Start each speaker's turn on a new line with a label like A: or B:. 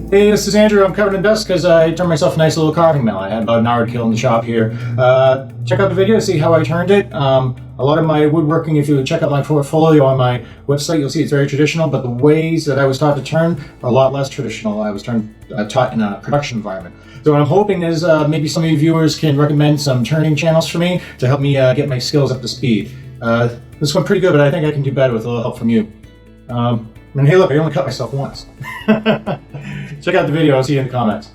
A: Hey, this is Andrew. I'm covered in dust because I turned myself a nice little carving mill. I had about an hour to kill in the shop here. Check out the video to see how I turned it. A lot of my woodworking, if you check out my portfolio on my website, you'll see it's very traditional, but the ways that I was taught to turn are a lot less traditional. I was taught in a production environment. So what I'm hoping is maybe some of you viewers can recommend some turning channels for me to help me get my skills up to speed. This went pretty good, but I think I can do better with a little help from you. And hey look, I only cut myself once. Check out the video, I'll see you in the comments.